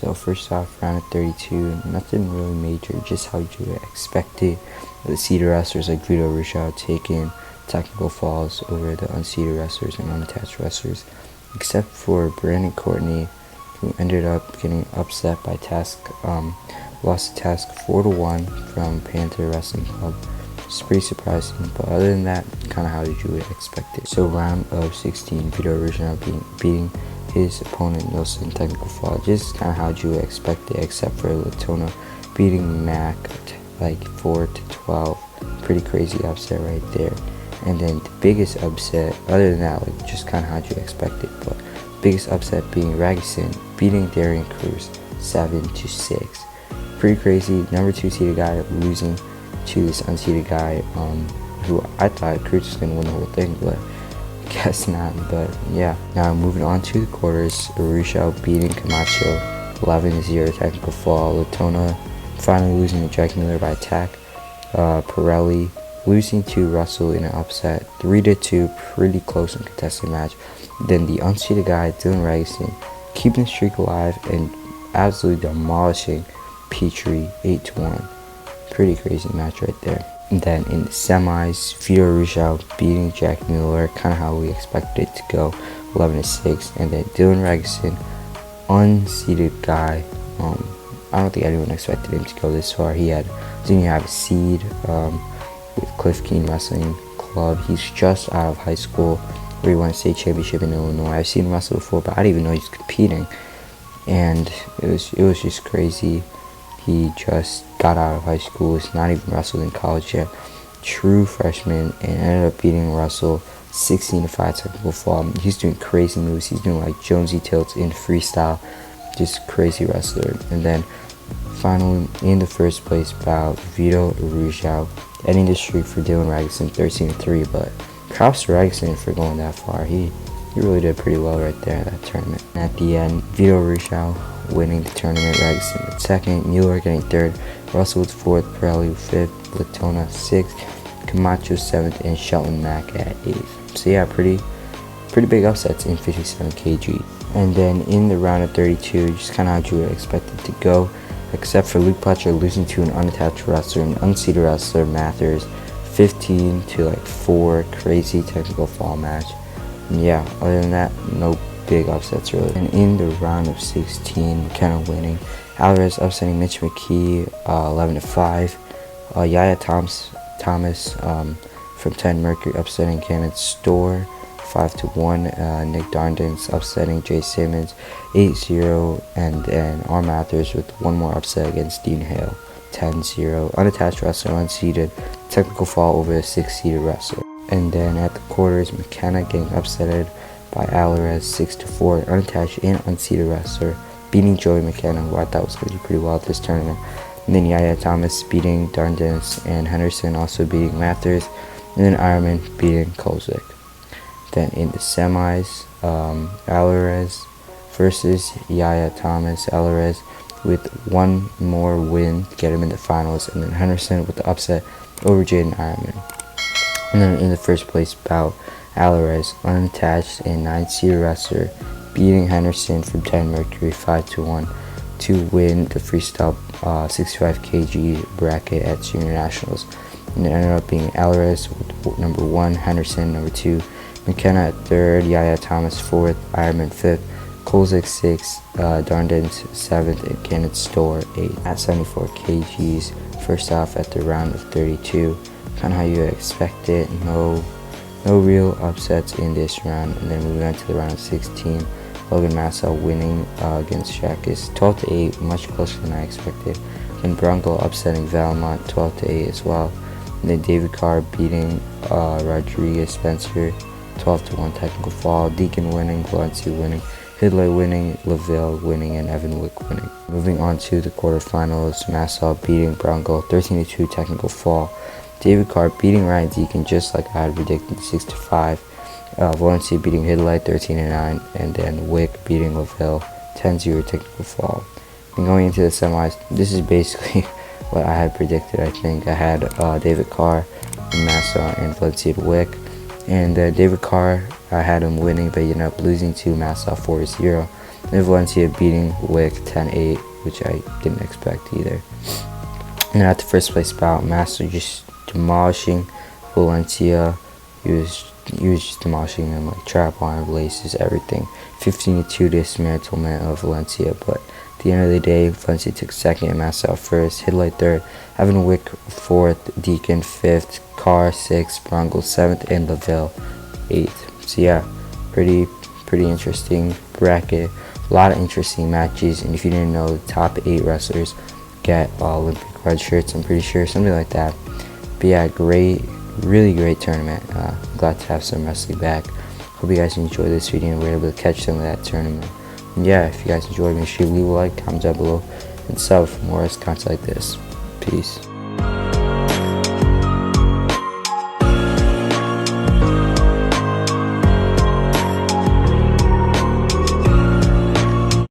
So first off, round of 32, nothing really major, just how you would expect it. The seeded wrestlers like Vito Russo taking technical falls over the unseeded wrestlers and unattached wrestlers, except for Brandon Courtney, who ended up getting upset by Task, lost to Task 4-1 from Panther Wrestling Club. It's pretty surprising, but other than that, kind of how you would expect it. So round of 16, Vito Russo beating his opponent Nelson technical fall, just kind of how you would expect it, except for Latona beating Mac like 4-12. Pretty crazy upset right there. And then the biggest upset, other than that, like just kind of how you expect it, but biggest upset being Ragusan beating Darian Cruz 7-6. Pretty crazy. Number 2 seeded guy losing to this unseeded guy, who I thought Cruz was gonna win the whole thing, but I guess not. But yeah, now moving on to the quarters. Russo beating Camacho 11-0 technical fall. Latona finally losing to Jack Miller by attack. Pirelli losing to Russell in an upset 3-2, pretty close and contested match. Then the unseeded guy Dylan Ragusan keeping the streak alive and absolutely demolishing Petrie 8-1. Pretty crazy match right there. And then in the semis, Vito Russo beating Jack Miller, kind of how we expected it to go, 11-6. And then Dylan Ragusan, unseeded guy. I don't think anyone expected him to go this far. Didn't have a seed with Cliff Keen Wrestling Club. He's just out of high school where he won a state championship in Illinois. I've seen him wrestle before, but I didn't even know he was competing. And it was just crazy. He just got out of high school. He's not even wrestled in college yet. True freshman, and ended up beating Russell 16-5 technical fall. He's doing crazy moves. He's doing like Jonesy tilts in freestyle. Just crazy wrestler. And then finally in the first place bout, Vito Russo ending the streak for Dylan Ragusan 13-3. But props to Ragusan for going that far. He really did pretty well right there in that tournament. And at the end, Vito Russo winning the tournament, Ragusan at second, Mueller getting third, Russell was fourth, Pirelli fifth, Latona sixth, Camacho 7th, and Shelton Mack at 8th. So yeah, pretty big upsets in 57 kg. And then in the round of 32, just kind of how you would expect it to go, except for Luke Pletcher losing to an unattached wrestler, an unseeded wrestler, Mathers, 15-4, crazy technical fall match. And yeah, other than that, no big upsets really. And in the round of 16, McKenna winning, Alvarez upsetting Mitch McKee 11-5. Yaya Thomas from 10 Mercury upsetting Kenneth Storr 5-1. Nick Darndens upsetting Jay Simmons 8-0. And then R. Mathers with one more upset against Dean Hale 10-0. Unattached wrestler, unseeded, technical fall over a 6-seeded wrestler. And then at the quarters, McKenna getting upsetted by Alvarez 6-4, unattached and unseeded wrestler, beating Joey McKenna, who I thought was going to do pretty well at this tournament. And then Yaya Thomas beating Darndens, and Henderson also beating Mathers, and then Ironman beating Kolzik. Then in the semis, Alvarez versus Yaya Thomas. Alvarez with one more win to get him in the finals, and then Henderson with the upset over Jaden Ironman. And then in the first place bout, Alvarez, unattached and 9-seeded wrestler, beating Henderson from 10 Mercury 5-1 to win the freestyle 65 kg bracket at Junior Nationals. And it ended up being Alvarez with number 1, Henderson number 2, McKenna at 3rd, Yaya Thomas 4th, Ironman 5th, Kolzik 6th, Darndens 7th, and Kenneth Storr 8th. At 74 kgs, first off at the round of 32, kind of how you expect it. No real upsets in this round. And then moving on to the round of 16, Logan Massa winning against Shakis 12-8, much closer than I expected. And Bronco upsetting Valmont 12-8 as well. And then David Carr beating Rodriguez Spencer 12-1 technical fall. Deacon winning, Valencia winning, Hidley winning, LaVille winning, and Evan Wick winning. Moving on to the quarterfinals, Massa beating Bronco 13-2 technical fall. David Carr beating Ryan Deacon just like I had predicted 6-5. Valencia beating Hidley 13-9, and then Wick beating LaVille 10-0 technical fall. And going into the semis, this is basically what I had predicted. I think I had David Carr, Massa, and Valencia Wick. And David Carr, I had him winning, but he ended up losing to Massa 4-0. And Valencia beating Wick 10-8, which I didn't expect either. And at the first place bout, Master just demolishing Valencia. He was just demolishing him, like trap arm, laces, everything. 15-2 dismantlement of Valencia, but at the end of the day, Valencia took second, Master out first, Hiddley third, Evan Wick fourth, Deacon fifth, Carr sixth, Bronco seventh, and Lavelle eighth. So yeah, pretty interesting bracket. A lot of interesting matches, and if you didn't know, the top 8 wrestlers get Olympic red shirts, I'm pretty sure, something like that. But yeah, really great tournament. Glad to have some wrestling back. Hope you guys enjoyed this video and were able to catch some of that tournament. And yeah, if you guys enjoyed, make sure you leave a like, comment down below, and sub for more content like this. Peace.